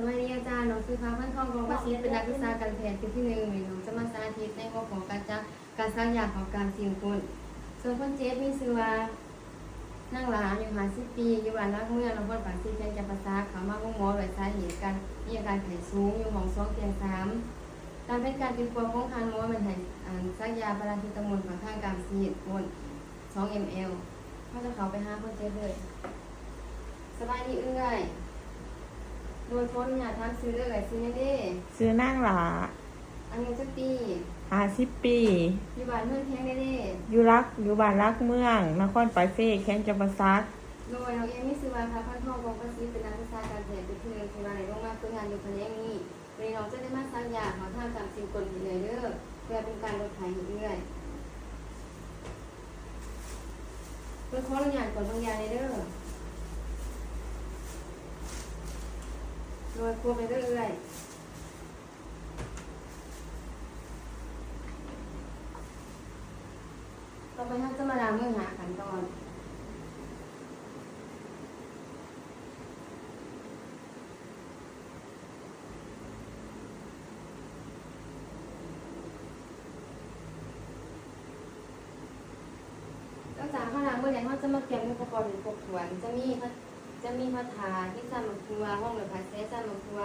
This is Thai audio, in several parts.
วัสดีอาจารย์น้องคือพาพันทองกองประสิทธิ์เป็นนักวิชาการแพทย์ปีที่หนึ่งหรือน้องจะมาสาธิตในหัวของการสร้างยาของการสิ่งคนส่วนคนเจ็บมีชื่อว่านั่งหลาอยู่50 ปีอยู่บ้านรักเมืองลำบากปากซีแกงจำปาซาเขามาห้องหมอโดยสาเหตุการมีอาการไข้สูงอยู่ห้อง2 เตียง 3ตามเป็นการติดตัวของทางหมอมันให้ซักยาพาราเซตามอลของทางการฉีดพ่น2 ml เขาจะเข้าไปหาคนเจ็บเลยสบายดีเอื้อยโดยพ้นอย่าทักซื้อเลยซื้อไม่ได้ ซื้อนั่งหลาอันนี้จะปี50 ปี อยู่บ้านเมืองแข้งได้ อยู่บ้านรักเมืองนครปลายเฟแข้งจำปาซักโดยเราเองมีซื้อมาค่ะพันทองกองประสิทธิ์เป็นนักวิชาการแพทย์เป็นที่หนึ่งที่มาในโรงงานเพื่องานอยู่แผนกนี้วันนี้เราจะได้มาสร้างยาหาทางการสิ่งกลอยู่เลยเด้อเพื่อเป็นการลดภัยเรื่อยเพื่อขออนุญาตก่อนบางยาในเด้อโดยควบไปเรื่อยต่อไปท่านจะมาล้างมือหาขั้นตอนก็จากข้างล่างเมื่อไหร่เขาจะมาเตรียมอุปกรณ์ครบถ้วนจะมีพัดถาที่ซ้ำมักทัวห้องหรือพัดเซซ้ำมักทัว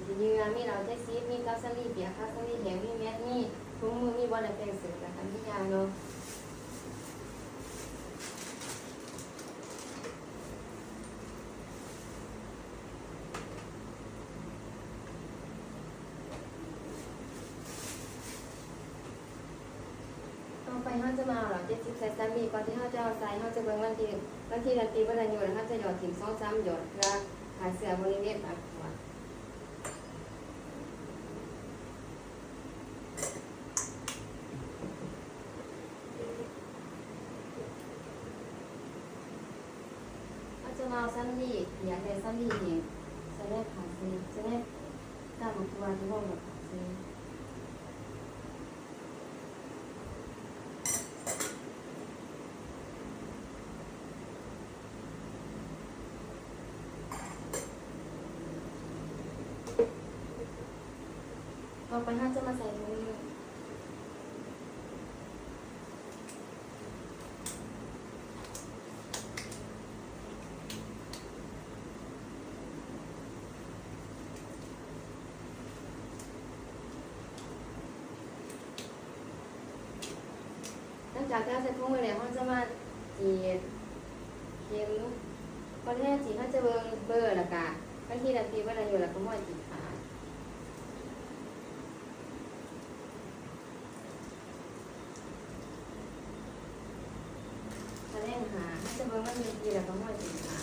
สีเนื้อมีเราได้ซีมีกาซาลีเปียกกาซาลีแถวมีแมสมีถุงมือมีบอลแต่งเสือแต่ทำที่ยาเนาะต่อไปเขาจะมาเรา70 ใส่ซ้ำมีก่อนที่เขาจะเอาใส่เขาจะเบิ่งวันที่นาทีวันอายุแล้วเขาจะหยอดถิ่ม2-3หยดเพื่อหาเสือบริเวณปากหัวจะมาเอาซ้ำดีอยากได้ซ้ำดีเองจะได้ผ่าซีจะได้ตามตัวที่ห้องแบบผ่าซีต่อไปถ้าจะมาใส่ถุงมือหลังจากที่เราใส่ถุงมือแล้วเขาจะมาจีบเข็มวันแรกจีเขาจะเบอร์ละกะบางทีนาทีวันอายุแล้วก็ม้วนจีขาถ้าเล่นหาเขาจะเบอร์ว่ามีจีแล้วก็ม้วนจีขา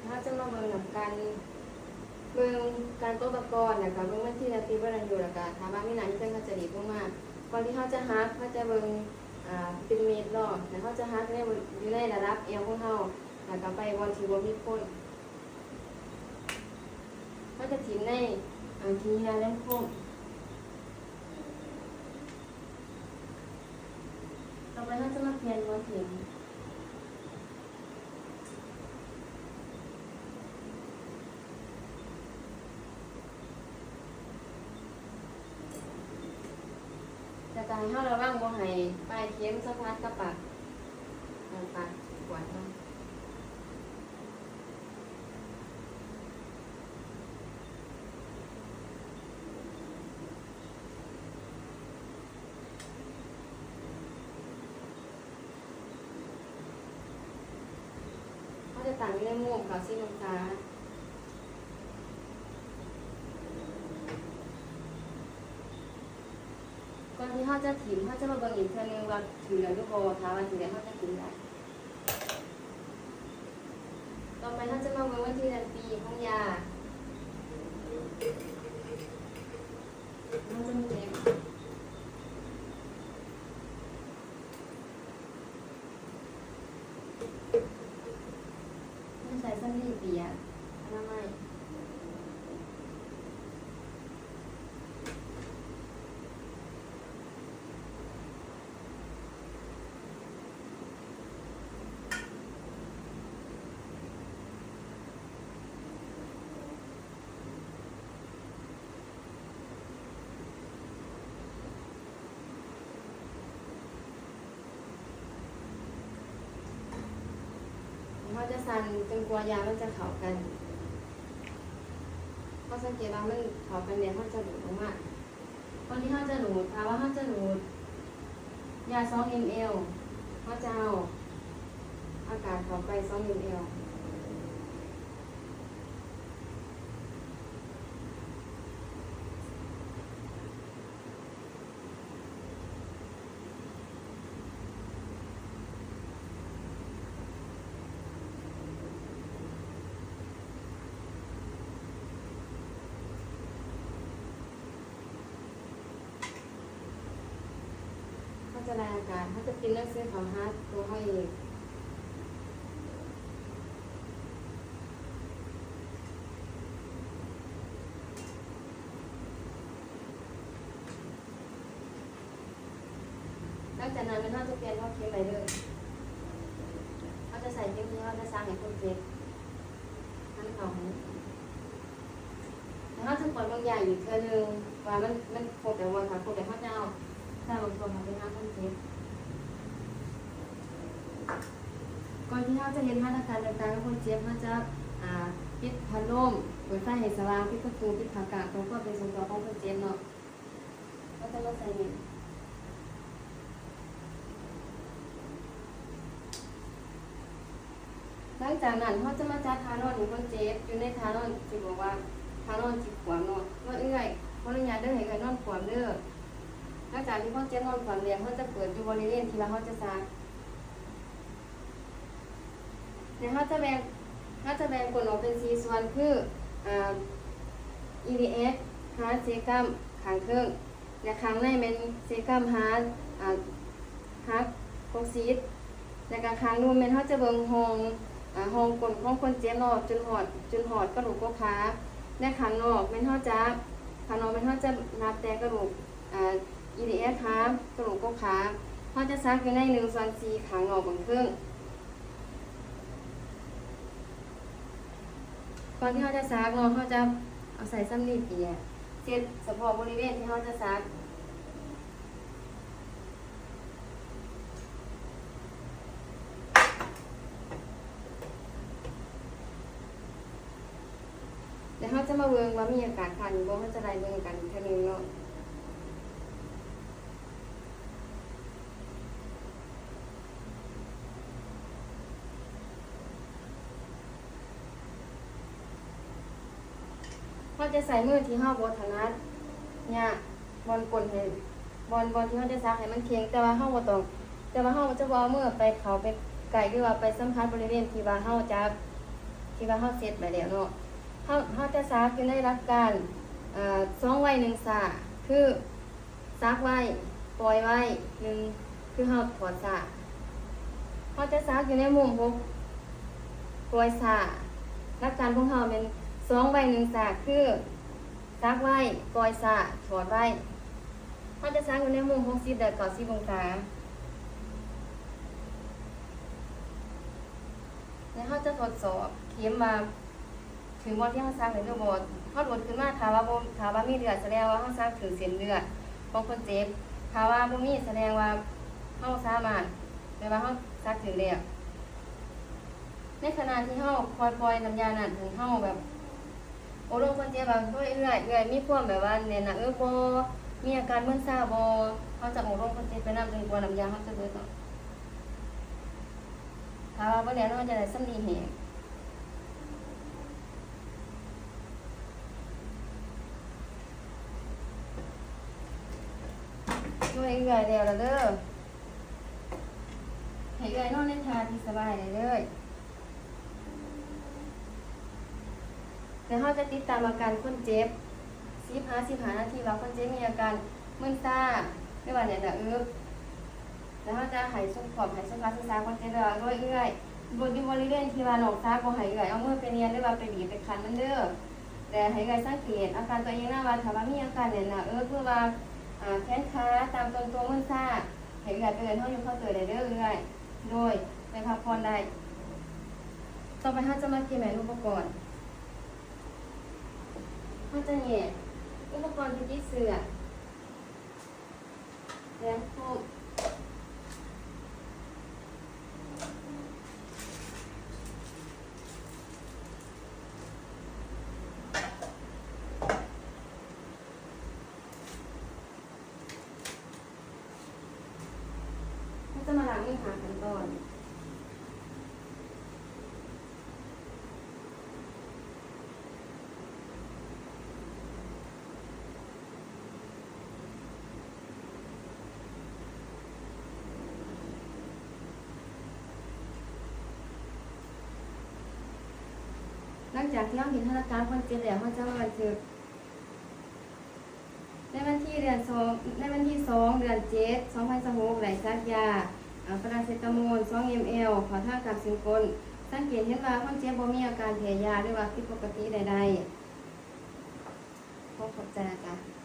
ถ้าจะมาเบอร์หลังกันเมืองการโต้ตะกอนนะคะเมืองวันที่นาทีวันอายุแล้วก็ถามว่ามีหนังที่เป็นกระจดีมากก่อนที่เขาจะฮักเขาจะเบิ่งเป็นเมตรรอบแล้วเขาจะฮักอยู่ในระดับเอวของเขาแล้วก็ไปวันที่บ่มีคนเขาจะถิ่มในทียาเล่นโค้งต่อไปเขาจะมาเปลี่ยนวันถิ่มจะการให้เราบ้างบ่ให้ปลายเข็มสักพัดกับปากปวดเนาะเขาจะต่างในมุมเขาซีลงตาก่อนที่เขาจะถิ่มเขาจะมาเบิ่งอีกเทื่อนึงว่าถือเหลือลูกโบค่ะว่าถือเหลือเขาจะกินได้ต่อไปเขาจะมาเบิ่งวันที่เดือนปีของยาเขาจะมีเล็บไม่ใส่สั้นรีเปียกอนามัย เขาจะสั่นจนกลัวยามันจะเข้ากันเขาสังเกตว่ามันเข้ากันเนี่ยเขาจะดูดออกมาตอนที่เขาจะดูดถามว่าเขาจะดูดยา2 ml เขาจะเอาอากาศเข้าไป2 ml เขาจะรายอาการเขาจะกินหนังสือของฮาร์ดตัวเขาเองหลังจากนั้นมันน่าจะเปลี่ยนข้อเค็มไปเลยเขาจะใส่เค็มที่เขาจะสร้างให้คนเจ็บทั้งสองแล้วเขาจะปล่อยบางอย่างอยู่เท่านึงว่ามันโคกแต่วันค่ะโคกแต่ข้าวเจ้าถ้าบางคนมาเป็นห้าคนเจ็บก่อนที่เขาจะเห็นมาตรการต่างๆกับคนเจ็บเขาจะปิดพัดลมเปิดไฟให้สว่างปิดประตูปิดผากาศตรงก็เป็นส่วนตัวของคนเจ็บเนาะก็จะมาใส่เงินหลังจากนั้นเขาจะมาจัดทานอนของคนเจ็บอยู่ในทานอนที่บอกว่าทานอนจิตขวามนอนว่าเอื้อยเพราะระยะเด้อให้กันนอนขวามเด้อหลังจากที่เขาเจ็บนอนขวามเรียงเขาจะเปิดอยู่บริเวณที่ว่าเขาจะซักเนี่ยเขาจะแบ่งกดออกเป็น4 ส่วนคือEDS ฮาร์ดเซกัมขางเครื่องและข้างในเป็นเซกัมฮาร์ดโคซีดและก็ข้างนู้นเป็นเขาจะเบิ่งห้องกลของคนเจ็บนอกจนหอดกระดูกกกขาและข้างนอกเป็นเขาจะนับแต่กระดูกEDS ฮาร์ดกระดูกกกขาเขาจะซักอยู่ใน1/4ข้างนอกบนเครื่องก่อนที่เขาจะซักเนาะเขาจะเอาใส่ซ้ำลีเปียเช็ดเฉพาะบริเวณที่เขาจะซักเดี๋ยวเขาจะมาเบิ่งว่ามีอากาศคันบ่เขาจะได้เบิ่งกันอีกทีนึงเนาะเขาจะใส่มือที่เฮาบ่ถนัดเนี่ยบอลกลให้บอลที่เฮาจะซักให้มันเคียงแต่ว่าเฮาบ่ต้องแต่ว่าเฮาจะบ่เอามือไปเข้าไปไกลหรือว่าไปสัมผัสบริเวณที่ว่าเฮาจับที่ว่าเฮาเสร็จไปแล้วเนาะเฮาจะซักอยู่ในหลักการ2 ไว้ 1 สาคือซักไว้ปล่อยไว้1คือเฮาถอดสาเฮาจะซักอยู่ในมุม6ปล่อยสาหลักการของเฮาเป็น2 ไว้ 1 สาคือซักไว้ปล่อยสาถอดไว้เขาจะซักอยู่ในมุม60แต่90 องศาแล้วเขาจะทดสอบเข็มมาถึงวันที่เขาซักหรือบ่เขาตรวจขึ้นมาถามว่ามีเลือดแสดงว่าเขาซักถึงเส้นเลือดของคนเจ็บถามว่าบ่มีแสดงว่าเขาสามารถแปลว่าเขาซักถึงแล้วในขณะที่เขาปล่อยน้ำยานั่นถึงเขาแบบโอ้ลงคนเจ็บแบบเรื่อยมีความแบบว่าเนี่ยนะบ่มีอาการมึนซ่าบ่เขาจะโอ้ลงคนเจ็บไปนำจนกว่าน้ำยาเขาจะเบิดเนาะถ้าว่าบ่แล้วเราจะได้สำลีแห้งช่วยเอื้อยแล้วล่ะเด้อให้เอื้อยนอนในท่าที่สบายเลย แต่เขาจะติดตามอาการคนเจ็บ15 นาทีว่าคนเจ็บมีอาการมึนซ่าไม่ว่าเนี่ยนะแล้วเขาจะหายสุขภาพศึกษาคนเจ็บแล้วด้วยเอื้อยบริเวณที่ว่าหนองซ่าก็หายเอื้อยเอามือไปเนียนหรือว่าไปบีบไปคันมันเด้อแต่หายเอื้อยสังเกตอาการตัวเองหน้าว่าถ้าว่ามีอาการเนี่ยนะคือว่าแขนขาตามตัวมึนซ่าหายเอื้อยไปเดินห้องอยู่เข้าเตยได้เด้อเอื้อยโดยไปพักผ่อนได้ต่อไปเขาจะมาเกี่ยแม่อุปกรณ์เขาจะเนี่ยอุปกรณ์ที่เสื้อแล้วก็ ตอนหลังจากที่เราเห็นธนาคารคนเจ็บแล้วเขาจะมาบันทึกในวันที่เดือนสองในวันที่2 เดือน 7 2026ไหลซักยาพาราเซตามอล2 ml ขอท่ากับสิงคลสังเกตเห็นว่าคนเจ็บบ่มีอาการแพ้ยาหรือว่าผิดปกติใดๆขอขอบใจอาจารย์